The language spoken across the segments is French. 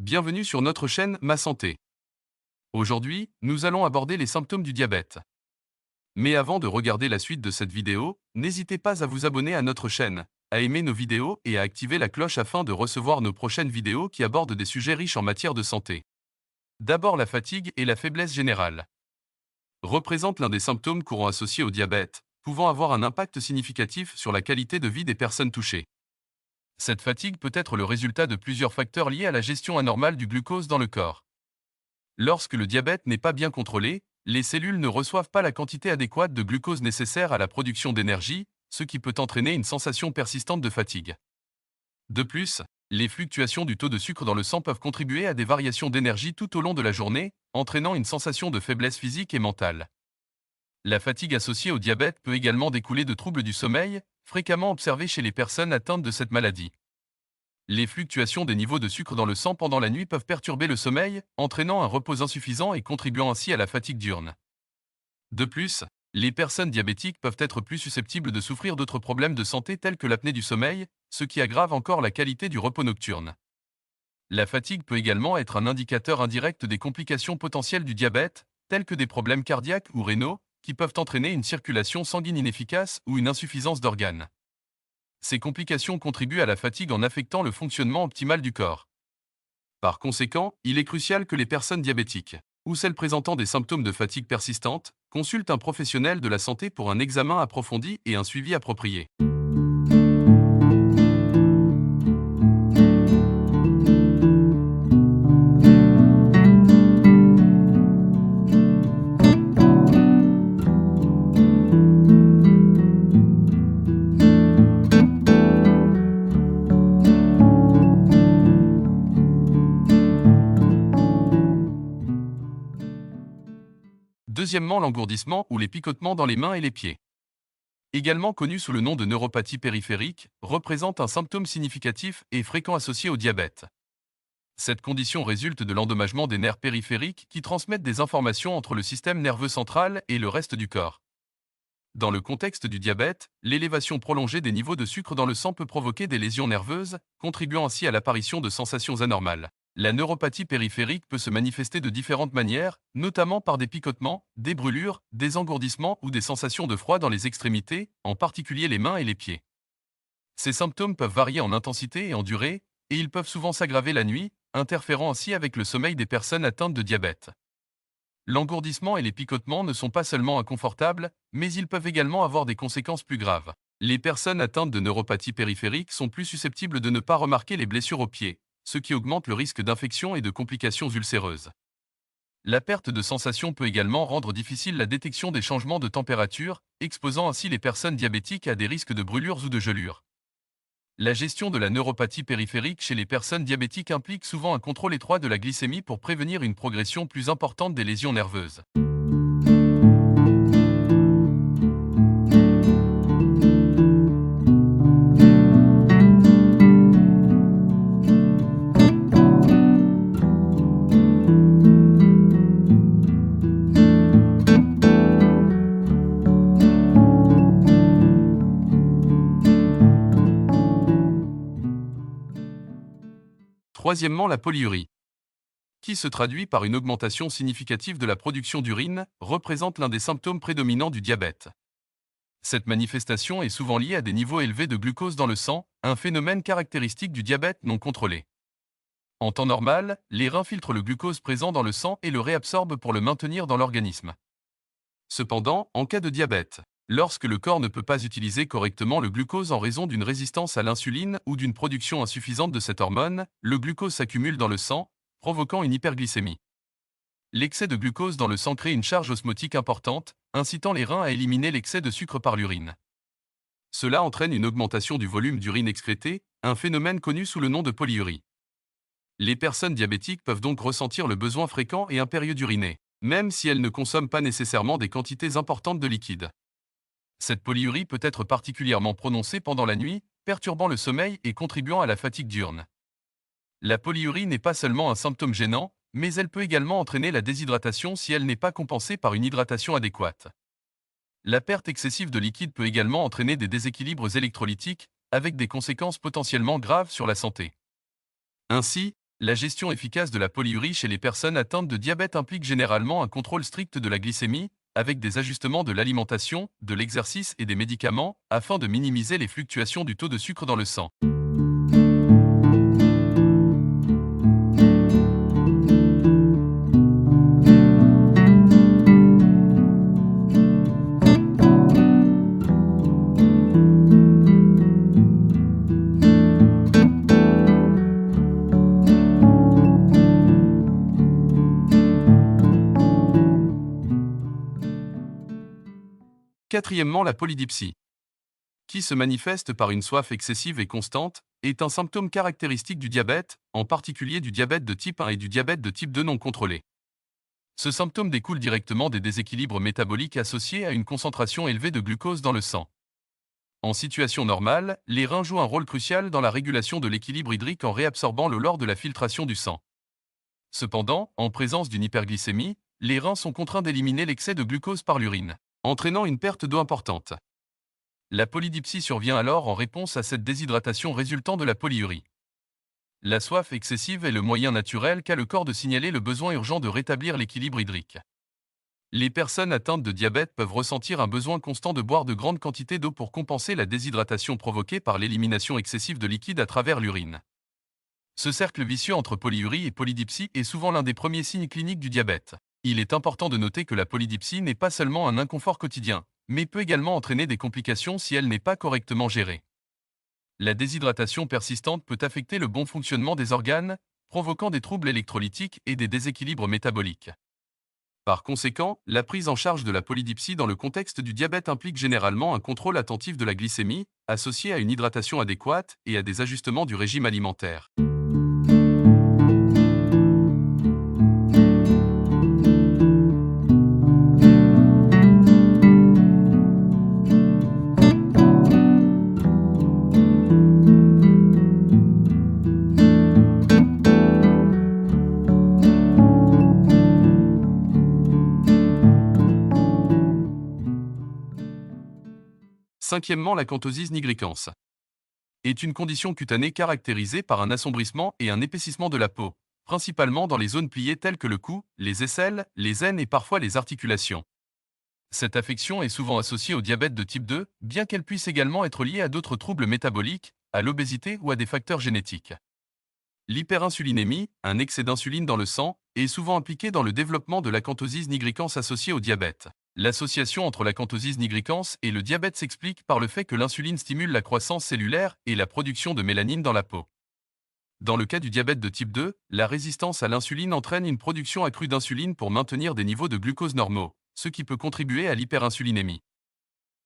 Bienvenue sur notre chaîne Ma Santé. Aujourd'hui, nous allons aborder les symptômes du diabète. Mais avant de regarder la suite de cette vidéo, n'hésitez pas à vous abonner à notre chaîne, à aimer nos vidéos et à activer la cloche afin de recevoir nos prochaines vidéos qui abordent des sujets riches en matière de santé. D'abord, la fatigue et la faiblesse générale représentent l'un des symptômes courants associés au diabète, pouvant avoir un impact significatif sur la qualité de vie des personnes touchées. Cette fatigue peut être le résultat de plusieurs facteurs liés à la gestion anormale du glucose dans le corps. Lorsque le diabète n'est pas bien contrôlé, les cellules ne reçoivent pas la quantité adéquate de glucose nécessaire à la production d'énergie, ce qui peut entraîner une sensation persistante de fatigue. De plus, les fluctuations du taux de sucre dans le sang peuvent contribuer à des variations d'énergie tout au long de la journée, entraînant une sensation de faiblesse physique et mentale. La fatigue associée au diabète peut également découler de troubles du sommeil, fréquemment observés chez les personnes atteintes de cette maladie. Les fluctuations des niveaux de sucre dans le sang pendant la nuit peuvent perturber le sommeil, entraînant un repos insuffisant et contribuant ainsi à la fatigue diurne. De plus, les personnes diabétiques peuvent être plus susceptibles de souffrir d'autres problèmes de santé tels que l'apnée du sommeil, ce qui aggrave encore la qualité du repos nocturne. La fatigue peut également être un indicateur indirect des complications potentielles du diabète, telles que des problèmes cardiaques ou rénaux, qui peuvent entraîner une circulation sanguine inefficace ou une insuffisance d'organes. Ces complications contribuent à la fatigue en affectant le fonctionnement optimal du corps. Par conséquent, il est crucial que les personnes diabétiques, ou celles présentant des symptômes de fatigue persistante, consultent un professionnel de la santé pour un examen approfondi et un suivi approprié. Deuxièmement, l'engourdissement ou les picotements dans les mains et les pieds. Également connu sous le nom de neuropathie périphérique, représente un symptôme significatif et fréquent associé au diabète. Cette condition résulte de l'endommagement des nerfs périphériques qui transmettent des informations entre le système nerveux central et le reste du corps. Dans le contexte du diabète, l'élévation prolongée des niveaux de sucre dans le sang peut provoquer des lésions nerveuses, contribuant ainsi à l'apparition de sensations anormales. La neuropathie périphérique peut se manifester de différentes manières, notamment par des picotements, des brûlures, des engourdissements ou des sensations de froid dans les extrémités, en particulier les mains et les pieds. Ces symptômes peuvent varier en intensité et en durée, et ils peuvent souvent s'aggraver la nuit, interférant ainsi avec le sommeil des personnes atteintes de diabète. L'engourdissement et les picotements ne sont pas seulement inconfortables, mais ils peuvent également avoir des conséquences plus graves. Les personnes atteintes de neuropathie périphérique sont plus susceptibles de ne pas remarquer les blessures aux pieds, ce qui augmente le risque d'infection et de complications ulcéreuses. La perte de sensation peut également rendre difficile la détection des changements de température, exposant ainsi les personnes diabétiques à des risques de brûlures ou de gelures. La gestion de la neuropathie périphérique chez les personnes diabétiques implique souvent un contrôle étroit de la glycémie pour prévenir une progression plus importante des lésions nerveuses. Troisièmement, la polyurie, qui se traduit par une augmentation significative de la production d'urine, représente l'un des symptômes prédominants du diabète. Cette manifestation est souvent liée à des niveaux élevés de glucose dans le sang, un phénomène caractéristique du diabète non contrôlé. En temps normal, les reins filtrent le glucose présent dans le sang et le réabsorbent pour le maintenir dans l'organisme. Cependant, en cas de diabète, lorsque le corps ne peut pas utiliser correctement le glucose en raison d'une résistance à l'insuline ou d'une production insuffisante de cette hormone, le glucose s'accumule dans le sang, provoquant une hyperglycémie. L'excès de glucose dans le sang crée une charge osmotique importante, incitant les reins à éliminer l'excès de sucre par l'urine. Cela entraîne une augmentation du volume d'urine excrétée, un phénomène connu sous le nom de polyurie. Les personnes diabétiques peuvent donc ressentir le besoin fréquent et impérieux d'uriner, même si elles ne consomment pas nécessairement des quantités importantes de liquide. Cette polyurie peut être particulièrement prononcée pendant la nuit, perturbant le sommeil et contribuant à la fatigue diurne. La polyurie n'est pas seulement un symptôme gênant, mais elle peut également entraîner la déshydratation si elle n'est pas compensée par une hydratation adéquate. La perte excessive de liquide peut également entraîner des déséquilibres électrolytiques, avec des conséquences potentiellement graves sur la santé. Ainsi, La gestion efficace de la polyurie chez les personnes atteintes de diabète implique généralement un contrôle strict de la glycémie, avec des ajustements de l'alimentation, de l'exercice et des médicaments, afin de minimiser les fluctuations du taux de sucre dans le sang. Quatrièmement, la polydipsie, qui se manifeste par une soif excessive et constante, est un symptôme caractéristique du diabète, en particulier du diabète de type 1 et du diabète de type 2 non contrôlé. Ce symptôme découle directement des déséquilibres métaboliques associés à une concentration élevée de glucose dans le sang. En situation normale, les reins jouent un rôle crucial dans la régulation de l'équilibre hydrique en réabsorbant l'eau lors de la filtration du sang. Cependant, en présence d'une hyperglycémie, les reins sont contraints d'éliminer l'excès de glucose par l'urine, entraînant une perte d'eau importante. La polydipsie survient alors en réponse à cette déshydratation résultant de la polyurie. La soif excessive est le moyen naturel qu'a le corps de signaler le besoin urgent de rétablir l'équilibre hydrique. Les personnes atteintes de diabète peuvent ressentir un besoin constant de boire de grandes quantités d'eau pour compenser la déshydratation provoquée par l'élimination excessive de liquide à travers l'urine. Ce cercle vicieux entre polyurie et polydipsie est souvent l'un des premiers signes cliniques du diabète. Il est important de noter que la polydipsie n'est pas seulement un inconfort quotidien, mais peut également entraîner des complications si elle n'est pas correctement gérée. La déshydratation persistante peut affecter le bon fonctionnement des organes, provoquant des troubles électrolytiques et des déséquilibres métaboliques. Par conséquent, la prise en charge de la polydipsie dans le contexte du diabète implique généralement un contrôle attentif de la glycémie, associé à une hydratation adéquate et à des ajustements du régime alimentaire. Cinquièmement, l'acanthosis nigricans est une condition cutanée caractérisée par un assombrissement et un épaississement de la peau, principalement dans les zones pliées telles que le cou, les aisselles, les aines et parfois les articulations. Cette affection est souvent associée au diabète de type 2, bien qu'elle puisse également être liée à d'autres troubles métaboliques, à l'obésité ou à des facteurs génétiques. L'hyperinsulinémie, un excès d'insuline dans le sang, est souvent impliquée dans le développement de l'acanthosis nigricans associée au diabète. L'association entre l'acanthosis nigricans et le diabète s'explique par le fait que l'insuline stimule la croissance cellulaire et la production de mélanine dans la peau. Dans le cas du diabète de type 2, la résistance à l'insuline entraîne une production accrue d'insuline pour maintenir des niveaux de glucose normaux, ce qui peut contribuer à l'hyperinsulinémie.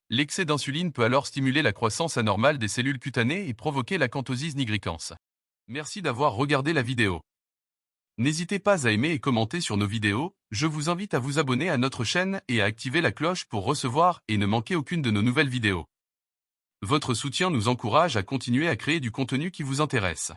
L'excès d'insuline peut alors stimuler la croissance anormale des cellules cutanées et provoquer l'acanthosis nigricans. Merci d'avoir regardé la vidéo. N'hésitez pas à aimer et commenter sur nos vidéos, je vous invite à vous abonner à notre chaîne et à activer la cloche pour recevoir et ne manquer aucune de nos nouvelles vidéos. Votre soutien nous encourage à continuer à créer du contenu qui vous intéresse.